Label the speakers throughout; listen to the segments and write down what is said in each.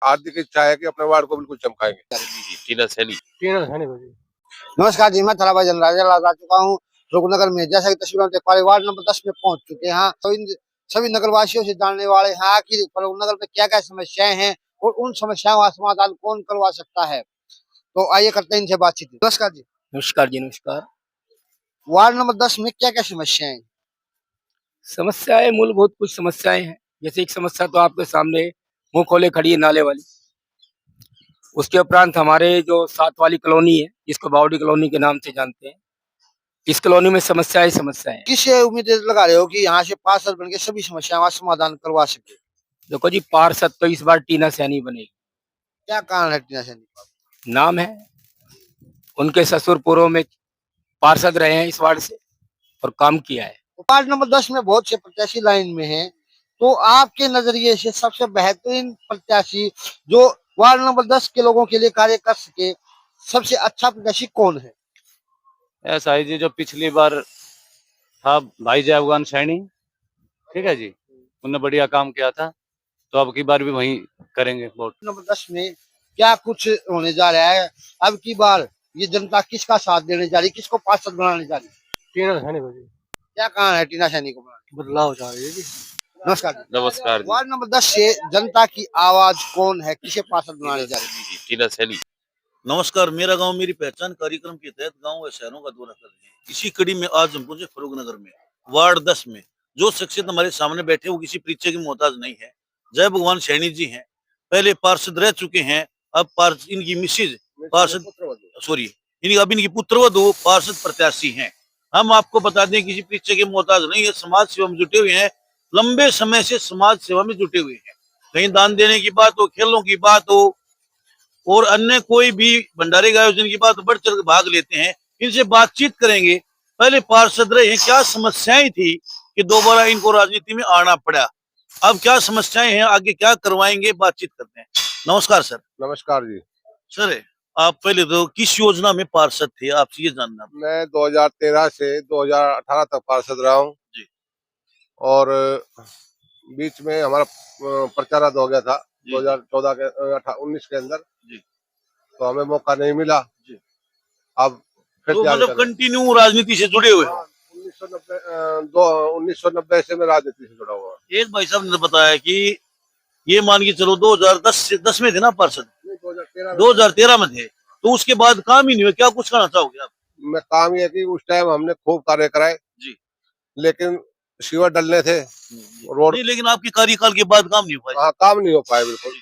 Speaker 1: हार्दिक इच्छा है कि अपने वार्ड को बिल्कुल चमकाएंगे।
Speaker 2: टीना सैनी।
Speaker 3: नमस्कार जी, मैं थानाबाई जनराज आ चुका हूँ रुकनगर में। जैसा कि तस्वीरों में देख पा रहे, वार्ड नंबर 10 में पहुंच चुके हैं। तो इन सभी नगरवासियों से जानने वाले हैं आखिर फरूखनगर में क्या क्या समस्याएं हैं और उन समस्याओं का समाधान कौन करवा सकता है। तो आइए करते हैं इनसे बातचीत। नमस्कार जी।
Speaker 4: नमस्कार जी, नमस्कार।
Speaker 3: वार्ड नंबर 10 में क्या क्या समस्याएं हैं?
Speaker 4: समस्याएं मूलभूत कुछ समस्याएं हैं। जैसे एक समस्या तो आपके सामने मुंह खोले खड़ी है, नाले वाली। उसके उपरांत हमारे जो 7 वाली कॉलोनी है, जिसको बावड़ी कॉलोनी के नाम से जानते हैं, इस कॉलोनी में समस्याएं है।
Speaker 3: किसे उम्मीद लगा रहे हो कि यहाँ से पार्षद बन के सभी समस्याओं का समाधान करवा सके?
Speaker 4: देखो जी, पार्षद तो इस बार टीना सैनी बनेगी।
Speaker 3: क्या कारण है टीना सैनी?
Speaker 4: नाम है, उनके ससुर पूर्व में पार्षद रहे हैं इस वार्ड से और काम किया है।
Speaker 3: वार्ड नंबर 10 में बहुत से प्रत्याशी लाइन में हैं, तो आपके नजरिए से सबसे बेहतरीन प्रत्याशी जो वार्ड नंबर 10 के लोगों के लिए कार्य कर सके, सबसे अच्छा प्रत्याशी कौन है?
Speaker 5: ऐसा है जी, जो पिछली बार था भाई जय अफगान सैनी, ठीक है जी, उन्होंने बढ़िया काम किया था, तो अब की बार भी वही करेंगे वोट।
Speaker 3: नंबर 10 में क्या कुछ होने जा रहा है? अब की बार ये जनता किसका साथ देने जा रही, किसको पार्षद बनाने जा रही?
Speaker 5: टीना सैनी को जी।
Speaker 3: क्या कारण है टीना सैनी को बनाने?
Speaker 5: बदलाव जा रही है जी।
Speaker 3: नमस्कार जी।
Speaker 2: नमस्कार जी।
Speaker 3: वार्ड नंबर 10 से जनता की आवाज कौन है, किसे पार्षद बनाने जा रही है?
Speaker 2: टीना सैनी।
Speaker 6: नमस्कार। मेरा गांव मेरी पहचान कार्यक्रम के तहत गांव व शहरों का दौरा कर रहे हैं। इसी कड़ी में आज हम पहुंचे फरूखनगर में वार्ड 10 में। जो शख्सियत हमारे सामने बैठे वो किसी परिचय की मोहताज नहीं है। जय भगवान सैनी जी हैं, पहले पार्षद रह चुके हैं। अब इनकी मिसेज पार्षद अब इनकी पुत्रवधू पार्षद प्रत्याशी हैं। हम आपको बता दें, किसी परिचय के मोहताज नहीं है। समाज सेवा में जुटे हुए हैं, लंबे समय से समाज सेवा में जुटे हुए हैं। कहीं दान देने की बात हो, खेलों की बात हो और अन्य कोई भी भंडारे के आयोजन की बात बढ़ चढ़ भाग लेते हैं। इनसे बातचीत करेंगे। पहले पार्षद रहे हैं, क्या समस्याएं थी कि दोबारा इनको राजनीति में आना पड़ा, अब क्या समस्याएं हैं, आगे क्या करवाएंगे, बातचीत करते हैं। नमस्कार सर।
Speaker 1: नमस्कार जी।
Speaker 6: सर, आप पहले तो किस योजना में पार्षद थे, आपसे ये जानना।
Speaker 1: मैं 2013 से 2018 तक पार्षद रहा हूँ
Speaker 6: जी।
Speaker 1: और बीच में हमारा प्रचार हो गया था 2014 के 19 के अंदर
Speaker 6: जी।
Speaker 1: तो हमें मौका नहीं मिला जी। अब फिर
Speaker 6: तो मतलब कंटिन्यू राजनीति से जुड़े हुए?
Speaker 1: 1990 से मैं राजनीति से जुड़ा हुआ।
Speaker 6: एक भाई साहब ने बताया कि ये मान के चलो 2010 में थे ना पार्षद, 2013 में थे, तो उसके बाद काम ही नहीं हुआ। क्या कुछ कहना चाहोगे आप?
Speaker 1: मैं काम ये कि उस टाइम हमने खूब कार्य कराए
Speaker 6: जी,
Speaker 1: लेकिन सीवर डलने थे रोड
Speaker 6: नहीं, लेकिन आपके कार्यकाल के बाद काम नहीं हो पाया।
Speaker 1: हाँ, काम नहीं हो पाए बिल्कुल।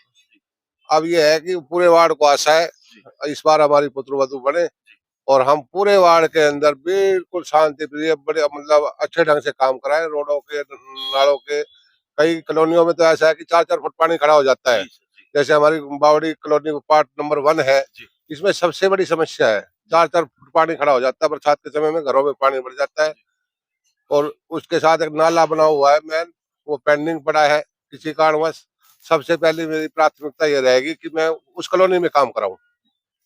Speaker 1: अब ये है कि पूरे वार्ड को आशा है इस बार हमारी पुत्रवधू बने और हम पूरे वार्ड के अंदर बिल्कुल शांति प्रिय बड़े मतलब अच्छे ढंग से काम कराएं। रोडों के, नालों के, कई कॉलोनियों में तो ऐसा है कि 4-4 फुट पानी खड़ा हो जाता है। जैसे हमारी बावड़ी कॉलोनी पार्ट नंबर 1 है, इसमें सबसे बड़ी समस्या है 4-4 फुट पानी खड़ा हो जाता है। बरसात के समय में घरों में पानी भर जाता है और उसके साथ एक नाला बना हुआ है मैन, वो पेंडिंग पड़ा है किसी कारणवश। सबसे पहले मेरी प्राथमिकता ये रहेगी कि मैं उस कॉलोनी में काम कराऊं।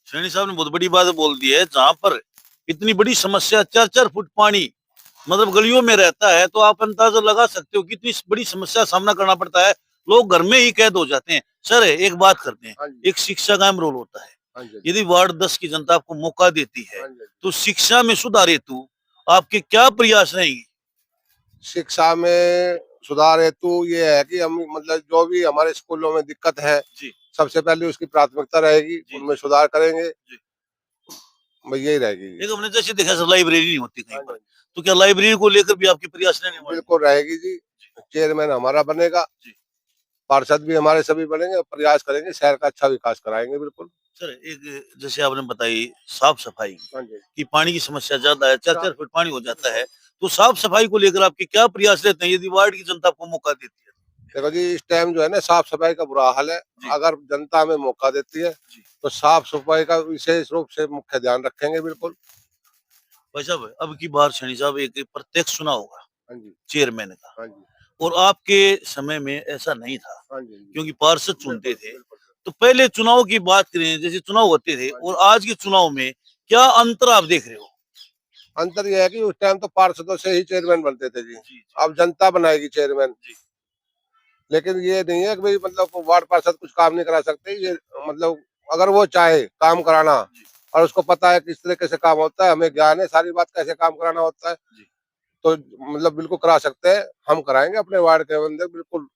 Speaker 6: सैनी साहब ने बहुत बड़ी बात बोल दी है। जहाँ पर इतनी बड़ी समस्या 4-4 फुट पानी मतलब गलियों में रहता है, तो आप अंदाजा लगा सकते हो कितनी बड़ी समस्या सामना करना पड़ता है। लोग घर में ही कैद हो जाते हैं। सर, एक बात करते हैं, एक शिक्षा का अहम रोल होता है। यदि वार्ड 10 की जनता आपको मौका देती है तो शिक्षा में सुधार हेतु आपके क्या प्रयास रहेंगे?
Speaker 1: शिक्षा में सुधार हेतु ये है कि हम मतलब जो भी हमारे स्कूलों में दिक्कत है सबसे पहले उसकी प्राथमिकता रहेगी, उनमें सुधार करेंगे। यही रहेगी।
Speaker 6: एक हमने जैसे देखा सर, लाइब्रेरी नहीं होती कहीं पर, तो क्या लाइब्रेरी को लेकर भी आपके प्रयास रहेंगे?
Speaker 1: बिल्कुल रहेगी जी। चेयरमैन हमारा बनेगा, पार्षद भी हमारे सभी बनेंगे, प्रयास करेंगे, शहर का अच्छा विकास कराएंगे। बिल्कुल
Speaker 6: सर, एक जैसे आपने बताई साफ सफाई की, पानी की समस्या ज्यादा है, 4-4 फुट पानी हो जाता है, तो साफ सफाई को लेकर आपके क्या प्रयास रहते हैं यदि वार्ड की जनता आपको मौका देती है?
Speaker 1: देखो जी, इस टाइम जो है ना साफ सफाई का बुरा हाल है। अगर जनता हमें मौका देती है तो साफ सफाई का विशेष रूप से मुख्य ध्यान रखेंगे। बिल्कुल
Speaker 6: भाई साहब, अब की बार सैनी साहब एक प्रत्यक्ष चुनाव होगा चेयरमैन का, और आपके समय में ऐसा नहीं था क्योंकि पार्षद चुनते थे। तो पहले चुनाव की बात करें, जैसे चुनाव होते थे और आज के चुनाव में क्या अंतर आप देख रहे हो?
Speaker 1: अंतर यह है कि उस टाइम तो पार्षदों से ही चेयरमैन बनते थे जी, अब जनता बनाएगी चेयरमैन। लेकिन ये नहीं है कि भाई मतलब वार्ड पार्षद कुछ काम नहीं करा सकते। ये मतलब अगर वो चाहे काम कराना और उसको पता है किस तरीके से काम होता है, हमें ज्ञान है सारी बात कैसे काम कराना होता है, तो मतलब बिल्कुल करा सकते हैं। हम कराएंगे अपने वार्ड के अंदर बिल्कुल।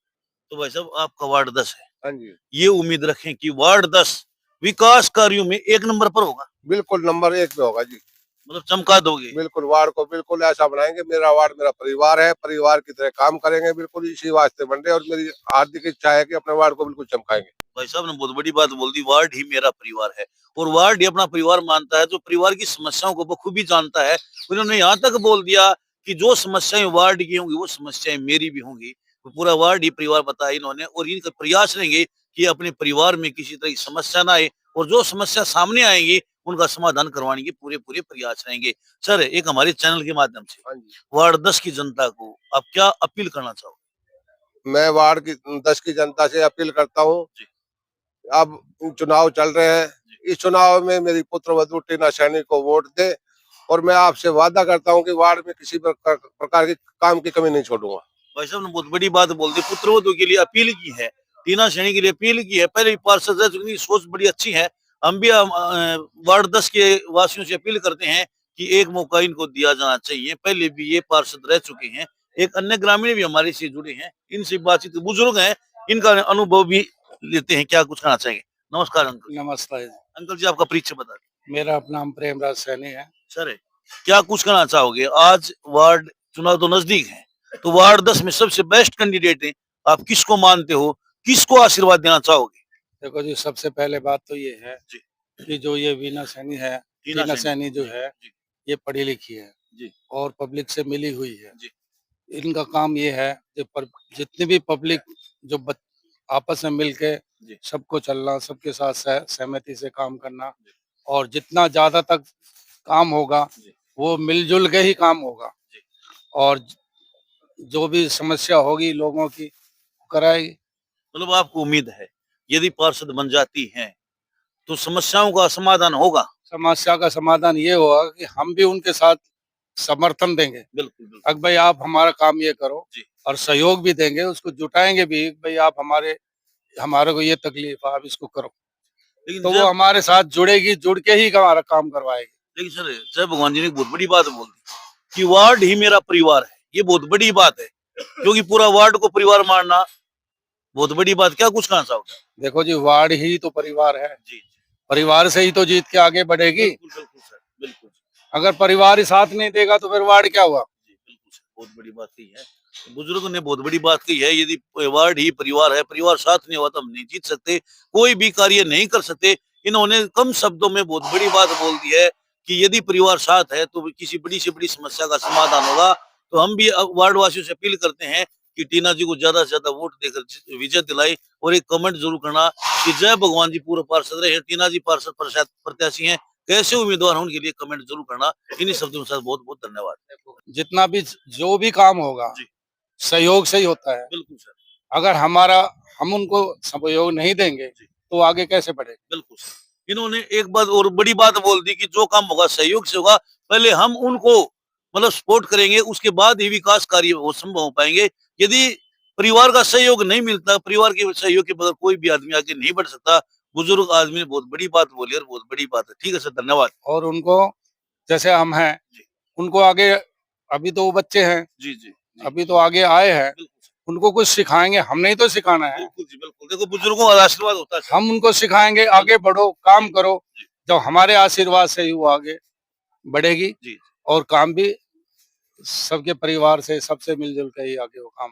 Speaker 6: तो भाई साहब आपका वार्ड 10 है,
Speaker 1: हाँ जी,
Speaker 6: ये उम्मीद रखें कि वार्ड 10 विकास कार्यों में 1 नंबर पर होगा,
Speaker 1: बिल्कुल नंबर 1 पे होगा जी।
Speaker 6: मतलब चमका दोगे।
Speaker 1: बिल्कुल वार्ड को बिल्कुल ऐसा बनाएंगे, मेरा वार्ड मेरा परिवार है, परिवार की तरह काम करेंगे बिल्कुल इसी वास्ते बन रहे हैं। और मेरी हार्दिक इच्छा है कि अपने वार्ड को बिल्कुल चमकाएंगे।
Speaker 6: भाई साहब ने बहुत बड़ी बात बोल दी, वार्ड ही मेरा परिवार है और वार्ड ही अपना परिवार मानता है, जो परिवार की समस्याओं को बखूबी जानता है। उन्होंने यहाँ तक बोल दिया कि जो समस्याएं वार्ड की होंगी वो समस्याएं मेरी भी होंगी। तो पूरा वार्ड ही परिवार बताया इन्होंने और इनका प्रयास रहेंगे कि अपने परिवार में किसी तरह की समस्या ना आए और जो समस्या सामने आएंगी उनका समाधान करवाने के पूरे पूरे प्रयास रहेंगे। सर, एक हमारे चैनल के माध्यम से
Speaker 1: हाँ जी,
Speaker 6: वार्ड 10 की जनता को आप क्या अपील करना चाहोगे?
Speaker 1: मैं वार्ड की 10 की जनता से अपील करता हूँ। अब चुनाव चल रहे हैं, इस चुनाव में मेरी पुत्र वधू टीना सैनी को वोट दे और मैं आपसे वादा करता हूँ कि वार्ड में किसी प्रकार की काम की कमी नहीं छोड़ूंगा।
Speaker 6: भाई साहब ने बहुत बड़ी बात बोल दी, पुत्रवधु के लिए अपील की है, टीना सैनी के लिए अपील की है। पहले भी पार्षद रह चुकी, सोच बड़ी अच्छी है। हम भी वार्ड 10 के वासियों से अपील करते हैं कि एक मौका इनको दिया जाना चाहिए। पहले भी ये पार्षद रह चुके हैं, एक अन्य ग्रामीण भी हमारे से जुड़े हैं, इनसे बातचीत, बुजुर्ग हैं, इनका अनुभव भी लेते हैं। क्या कुछ कहना चाहेंगे? नमस्कार अंकल।
Speaker 4: नमस्ते।
Speaker 6: अंकल जी, आपका परिचय बता दें।
Speaker 4: मेरा नाम प्रेमराज सैनी है।
Speaker 6: सर, क्या कुछ कहना चाहोगे? आज वार्ड चुनाव तो नजदीक है, तो वार्ड 10 में सबसे बेस्ट कैंडिडेट है, आप किसको मानते हो, किसको आशीर्वाद देना चाहोगे?
Speaker 4: देखो जी, सबसे पहले बात तो ये है
Speaker 6: जी।
Speaker 4: कि जो ये वीना सैनी है,
Speaker 6: टीना
Speaker 4: टीना
Speaker 6: सैनी
Speaker 4: सैनी जो है,
Speaker 6: जी
Speaker 4: ये पढ़ी लिखी है
Speaker 6: जी
Speaker 4: और पब्लिक से मिली हुई है।
Speaker 6: जी
Speaker 4: इनका काम ये है कि जितनी भी पब्लिक जो आपस में मिलके
Speaker 6: जी
Speaker 4: सबको चलना, सबके साथ सहमति से काम करना और जितना ज्यादा तक काम होगा
Speaker 6: जी
Speaker 4: वो मिलजुल के ही काम होगा
Speaker 6: जी।
Speaker 4: और जो भी समस्या होगी लोगों की कराएगी।
Speaker 6: मतलब आपको उम्मीद है यदि पार्षद बन जाती हैं तो समस्याओं का समाधान होगा?
Speaker 4: समस्या का समाधान ये होगा कि हम भी उनके साथ समर्थन देंगे।
Speaker 6: बिल्कुल बिल्कुल।
Speaker 4: अब भाई आप हमारा काम ये करो
Speaker 6: जी।
Speaker 4: और सहयोग भी देंगे, उसको जुटाएंगे भी भाई आप हमारे को ये तकलीफ है, आप इसको करो,
Speaker 6: लेकिन
Speaker 4: तो वो
Speaker 6: जब
Speaker 4: हमारे साथ जुड़ेगी, जुड़ के ही हमारा काम करवाएगी।
Speaker 6: लेकिन सर, जय भगवान जी ने बहुत बड़ी बात बोल दी कि वार्ड ही मेरा परिवार है। ये बहुत बड़ी बात है, क्योंकि पूरा वार्ड को परिवार मानना बहुत बड़ी बात। क्या कुछ कहना चाहोगे?
Speaker 4: देखो जी, वार्ड ही तो परिवार है,
Speaker 6: जी जी।
Speaker 4: परिवार से ही तो जीत के आगे बढ़ेगी।
Speaker 6: बिल्कुल बिल्कुल सर, बिल्कुल।
Speaker 4: अगर परिवार ही साथ नहीं देगा तो फिर वार्ड क्या हुआ।
Speaker 6: जी, बिल्कुल सर, बहुत बड़ी बात कही है। बुजुर्गों ने बहुत बड़ी बात कही है, यदि वार्ड ही परिवार है, परिवार साथ नहीं हुआ तो हम नहीं जीत सकते, कोई भी कार्य नहीं कर सकते। इन्होंने कम शब्दों में बहुत बड़ी बात बोल दी है कि यदि परिवार साथ है तो किसी बड़ी से बड़ी समस्या का समाधान होगा। तो हम भी वार्ड वासियों से अपील करते हैं कि टीना जी को ज्यादा से ज्यादा वोट देकर विजय दिलाई और एक कमेंट जरूर करना कि जय भगवान जी पूर्व पार्षद रहे, टीना जी पार्षद प्रत्याशी हैं, कैसे उम्मीदवार हैं उनके लिए कमेंट जरूर करना। इन्हीं शब्दों के साथ बहुत बहुत धन्यवाद।
Speaker 4: जितना भी जो भी काम होगा
Speaker 6: जी
Speaker 4: सहयोग से ही होता है।
Speaker 6: बिल्कुल सर,
Speaker 4: अगर हम उनको सहयोग नहीं देंगे
Speaker 6: जी
Speaker 4: तो आगे कैसे बढ़ेगा।
Speaker 6: बिल्कुल सर। इन्होंने एक बात और बड़ी बात बोल दी कि जो काम होगा सहयोग से होगा, पहले हम उनको मतलब सपोर्ट करेंगे, उसके बाद ही विकास कार्य वो संभव हो पाएंगे। यदि परिवार का सहयोग नहीं मिलता, परिवार के सहयोग के बगैर कोई भी आदमी आगे नहीं बढ़ सकता। बुजुर्ग आदमी ने बहुत बड़ी बात बोली और बहुत बड़ी बात है। ठीक है सर, धन्यवाद।
Speaker 4: और उनको जैसे हम हैं
Speaker 6: जी
Speaker 4: उनको आगे, अभी तो वो बच्चे हैं,
Speaker 6: जी जी जी।
Speaker 4: अभी तो आगे आए हैं,
Speaker 6: बिल्कुल सर,
Speaker 4: उनको कुछ सिखाएंगे, हमने ही तो सिखाना है।
Speaker 6: बिल्कुल जी बिल्कुल। देखो, बुजुर्गों का आशीर्वाद होता है सर।
Speaker 4: हम उनको सिखाएंगे आगे बढ़ो, काम करो।
Speaker 6: जी
Speaker 4: जब हमारे आशीर्वाद से ही वो आगे बढ़ेगी
Speaker 6: जी।
Speaker 4: और काम भी सबके परिवार से सबसे मिलजुल के ही आगे वो काम